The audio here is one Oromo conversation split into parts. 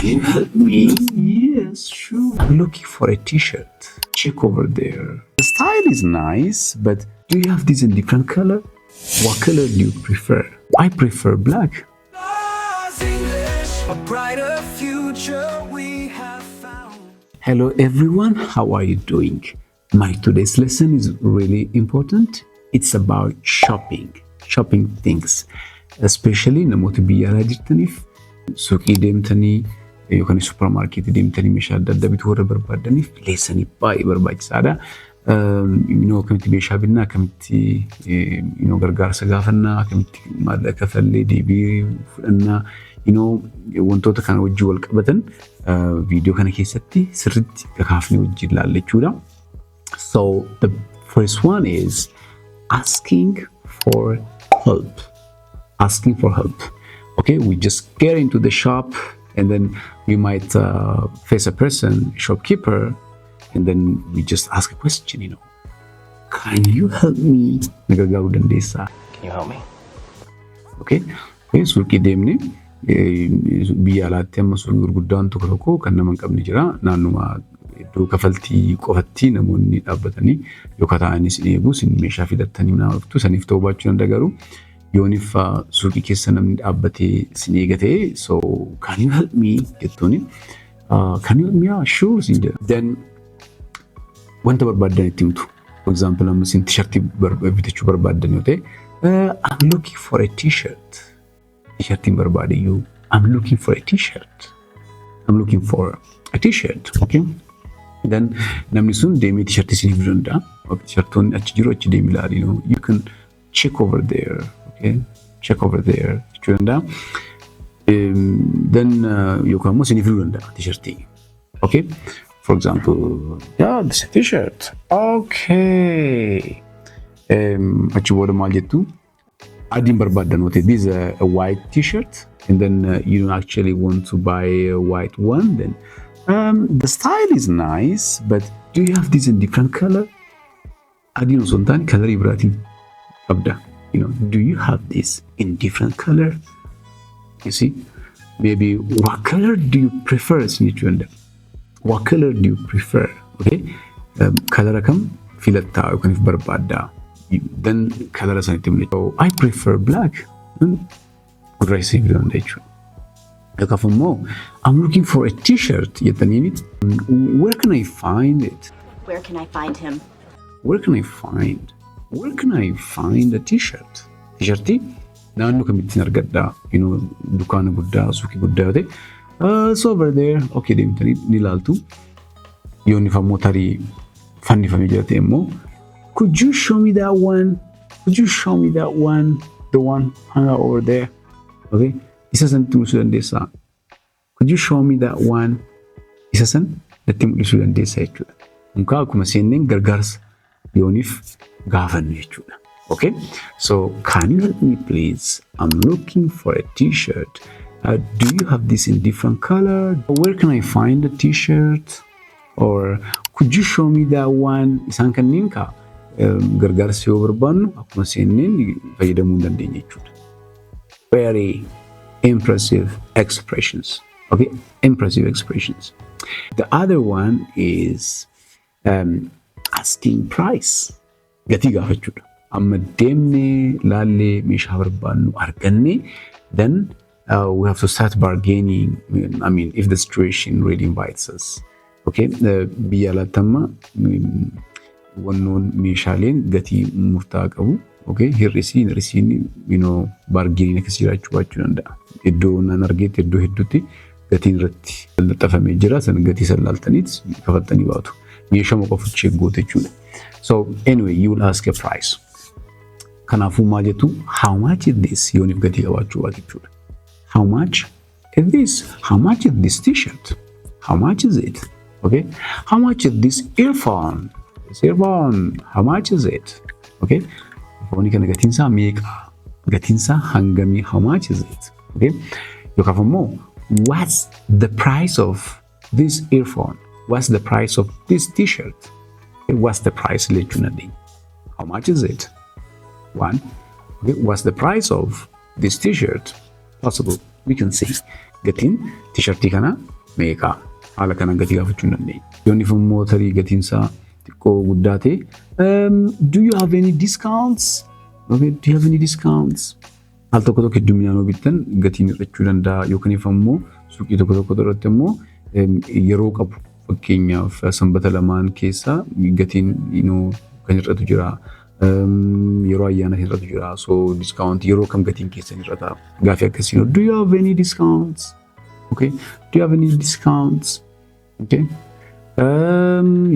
Can you help me? Yes, sure. I'm looking for a t-shirt. Check over there. The style is nice, but do you have this in different color? What color do you prefer? I prefer black. A brighter future we have found. Hello everyone, how are you doing? My today's lesson is really important. It's about shopping things, especially namoota biyya alaa jirtaniif suuqii deemtanii yookaan supermarketii deemtanii meeshaa adda addaa bituu warra barbaadaniif leessanii baay'ee barbaachisaadha. Akkamitti meeshaa binnaa, akkamitti gargaarsa gaafannaa, akkamitti maallaqa kafallee deebii fudhannaa, wantoota kana wajjin wal qabatan viidiyoo kana keessatti sirriitti kakaafnee wajjin ilaalla jechuudha. So the first one is asking for help. Asking for help. Okay, we just get into the shop and then we might face a person, shopkeeper, and then we just ask a question, can you help me? Can you help me? Okay, suuqii deemne biyya alaatti amma suuqii gurguddaan tokko tokko kan nama hin qabne jira. Naannuma iddoo kafaltii qofatti namoonni dhaabbatanii yookaan taa'anis eeguu meeshaa fidatanii nama dhuftu saniif ta'uu baachuu danda'a garuu yoonif suuqii keessa namni dhaabbatee sin eegatee, so can you help me jettuuni, can you help me? Yeah, sure. Then wanta barbaadan itti himtu. For example, amma sin t-shirtii bitachuu barbaadan yoo ta'e, I'm looking for a t-shirt. T-shirtiin barbaadayyuu, I'm looking for a t-shirt. I'm looking for a t-shirt. Okay. Then namni sun deemee t-shirtii sinif danda'a. T-shirtoonni achi jiru achi deemi ilaali. You can check over there. Okay, check over there. Then you can also the t-shirt. Okay, for example, yeah, this is a t-shirt. Okay. What you want to this is a white t-shirt, and then you don't actually want to buy a white one. Then the style is nice, but do you have this in different color? Adino Sultan color Ibrahim Abda. Do you have this in different color? You see, maybe what color do you prefer? What color do you prefer? Okay, color akam filatta yookaan if barbaadda. Then color sanatti. So I prefer black. Aggressive don't they? I'm looking for a t-shirt. Where can I find it? Where can I find him? Where can I find a t-shirt? T-shirti naannoo kamittiin argadda, dukaana guddaa, suuqii guddaa ta'e. So over there, okay, deemtanii ni ilaaltu. Yoonni fammoo tarii fannifamee jira ta'e immoo, could you show me that one? Could you show me that one? The one hung out over there. Okay? Isa san natti mul'isuu dandeessaa? Could you show me that one? Isa san natti mul'isuu dandeessaa jechuudha. Mukaa akkuma seenneen gargaarsa yoonif gaafannu jechuudha. Okay? So, can you help me please? I'm looking for a t-shirt. Do you have this in different color? Where can I find a t-shirt? Or could you show me that one? Isaan kanneen ka gargaarsa yoo barbaannu akkuma seenneen fayyadamuu dandeenya jechuudha. Very impressive expressions. Okay? Impressive expressions. The other one is asking price. Gatii gaafachuudha. Amma deemnee laallee meeshaa barbaannu arganne, then we have to start bargaining. I mean, if the situation really invites us. Okay, biyya alaatti amma wannoon meeshaaleen gatii murtaa'aa qabu. Okay, hir'isiin bargaining akkasii jiraachuu baachuu danda'a. Iddoo naan argeetti iddoo hedduutti gatiin irratti laxxafamee jira. San gatii san laaltaniit kafattanii baatu. Meeshaa qofa cheeggoota jechuudha. So anyway, you will ask a price. Kanaafuu maal jettu, how much is this? Yoonif gatii qabaachuu baatu jechuudha. How much is this? How much is this t-shirt? How much is it? Okay. How much is this earphone? This earphone. How much is it? Okay. Earphone kana gatiinsaa meeqa? Gatiinsaa hangamii? How much is it? Okay. Yookaan immoo, what's the price of this earphone? What's the price of this t-shirt? What's the price literally? How much is it? One. Okay. What's the price of this t-shirt? Possible. We can see. Gatiin t-shirtii kana meeqa haala kanaan gatii gaafachuu hin dandeenya. Yoonni immoo tarii gatiin isaa xiqqoo guddaa ta'e do you have any discounts? Okay, do you have any discounts? Al tokko tokko hedduminaan bittan gatiin hir'achuu danda'a yookaan immoo suuqii tokko tokko irratti immoo yeroo qabu fakkeenyaaf sanbata lamaan keessa gatiin kan hir'atu jira. Yeroo ayyaana hir'atu jira. So discount yeroo kam gatiin keessan hir'ata. Gaafii akkasii do you have any discounts? Okay, do you have any discounts? Okay.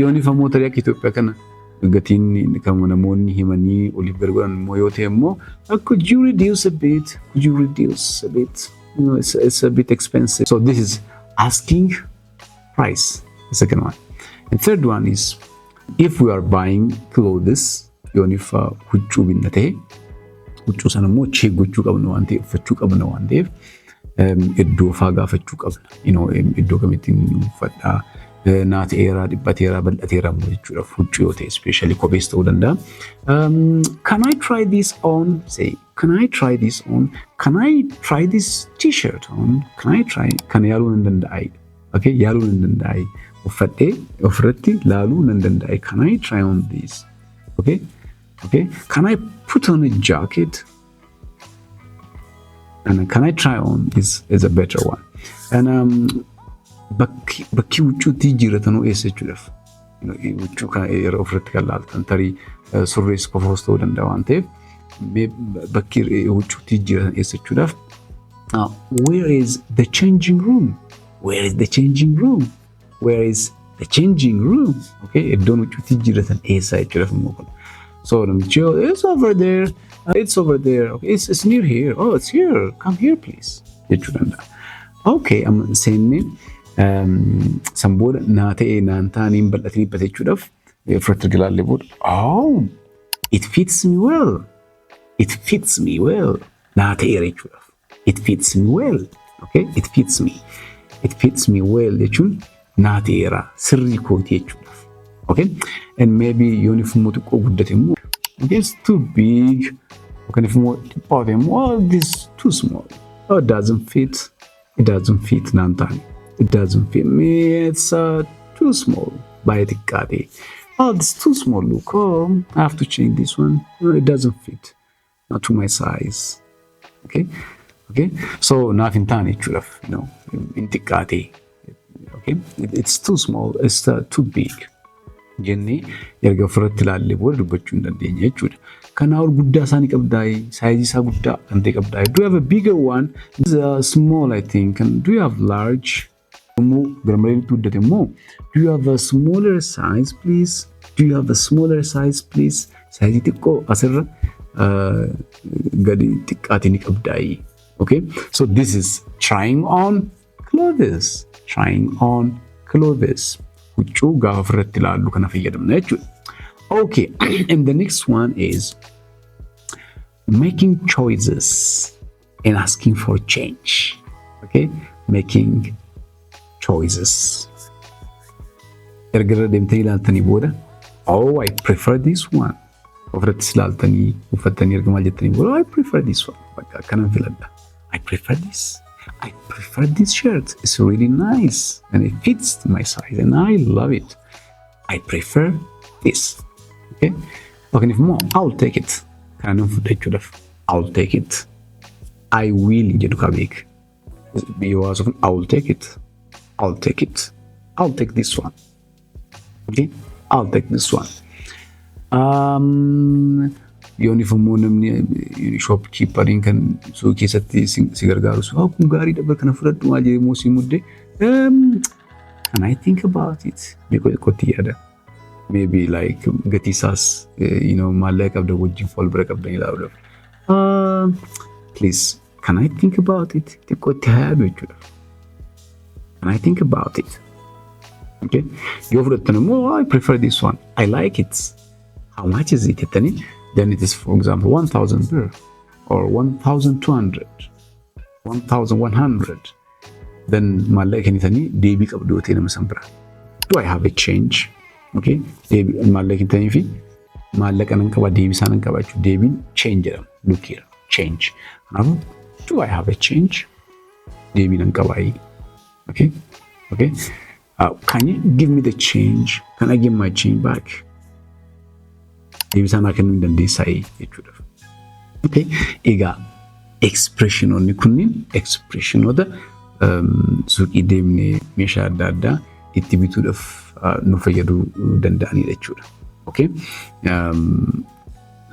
Yoonni immoo tarii akka Itoophiyaa kana gatiin kan namoonni himanii oliif gargaaran immoo yoo ta'e immoo could you reduce a bit? Could you reduce a bit? It's a bit expensive. So this is asking price. The second one. And third one is if we are buying clothes, yoonni huccuu binna ta'e huccuu sana immoo check gochuu qabna waan ta'eef uffachuu qabna waan ta'eef iddoo faa gaafachuu qabna. Iddoo kamittiin uffadhaa naateeraa dhibbateeraa bal'ateeraa immoo jechuudha huccuu yoo ta'e especially kophees ta'uu danda'a. Can I try this on? Say, can I try this on? Can I try this t-shirt on? Can I try? Kan yaaluun hin danda'ai. Okay, yaaluun hin danda'ai. Uffadhee ofirratti laaluun hin danda'ai. Can I try on this? Okay, okay. Can I put on a jacket? And can I try on is a better one. And bakki huccuutti jiraatan eessa jechuudhaaf. Huccuu kan yeroo ofirratti kan laaltan tarii surrees qofaas ta'uu danda'a waan ta'eef bakki huccuutti jiraatan eessa jechuudhaaf. Where is the changing room? Where is the changing room? Where is the changing room? Okay, iddoon huccuutti jiraatan eessa jechuudhaaf immoo kun. So namichi it's over there. It's over there. Okay, it's near here. Oh, it's here. Come here, please. Jechuu danda'a. Okay, amma seenne samboora naa ta'e naan taaniin bal'atanii bateechuudhaaf ofirratti ilaallee booda oh, it fits me well. It fits me well. Naa ta'eera jechuudhaaf. It fits me well. Okay, it fits me. It fits me well jechuun naa ta'eera sirrii kooti jechuudhaaf. Okay, and maybe yoonni immoo xiqqoo guddate immoo it's too big. Okay, if more about them, well, this is too small. Oh, it doesn't fit. It doesn't fit Nantan. It doesn't fit me. It's too small. Buy it, Kati. Oh, this is too small. Look, oh, I have to change this one. No, it doesn't fit. Not to my size. Okay, okay. So nothing tani chulaf, in Tikati. Okay, it's too small. It's too big. Jenni erga ofirratti ilaallee booda dubbachuu hin dandeenya jechuudha. Kanaaf guddaa isaanii qabdaa'e saayizii isaa guddaa kan ta'e qabdaa'e. Do you have a bigger one? This is small I think. And do you have large? Immoo garmalee guddate immoo do you have a smaller size please? Do you have a smaller size please? Saayizii xiqqoo asirra gadi xiqqaate ni qabdaa'e. Okay? So this is trying on clothes. Trying on clothes. Huccuu gaafa ofirratti ilaallu kana fayyadamna jechuudha. Okay, and the next one is making choices and asking for change. Okay, making choices. Erga deemtanii ilaaltanii booda, oh, I prefer this one. Ofirratti ilaaltanii uffattanii erga maal jettanii booda, oh, I prefer this one. Bakka akkanaan filadha. I prefer this. I prefer this shirt. It's really nice and it fits my size and I love it. I prefer this. Okay? Okay, if more, I'll take it. I'll take it. I will jedhu kabik. I will take it. I'll take it. I'll take this one. Okay? I'll take this one. Yoonni immoo namni shopkeeperiin kan suuqii keessatti si gargaaru sun kun gaarii dhabaa kana fudhadhu maal jedhee immoo si mudde can I think about it? Meeqotti yaada? Maybe like gatii isaas maallaqa qabda wajjin wal bira qabdan ilaaluudhaaf. Please, can I think about it? Xiqqootti yaadu jechuudha. Can I think about it? Okay? Yoo fudhattan immoo I prefer this one. I like it. How much is it? Then it is, for example, 1,000 birr or 1,200, 1,100. Then maallaqa kanitanii deebii qabdu ta'e nama san bira. Do I have a change? Okay? Maallaqa kanitanii fi maallaqa nan qaba deebii isaa nan qaba jechuudha. Deebiin change jedhama. Look here, change. Kanaafuu do I have a change? Deebii nan qaba. Okay? Okay, can you give me the change? Can I give my change back? Deebisaan akka inni dandeessaa'ee jechuudha. Okay, egaa expressionoonni kunniin expressionoota suuqii deemnee meeshaa adda addaa itti bituudhaaf nu fayyaduu danda'anidha jechuudha. Okay,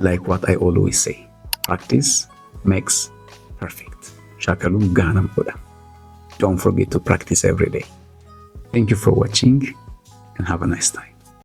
like what I always say, practice makes perfect. Shaakaluun gaanam godha. Don't forget to practice every day. Thank you for watching and have a nice time.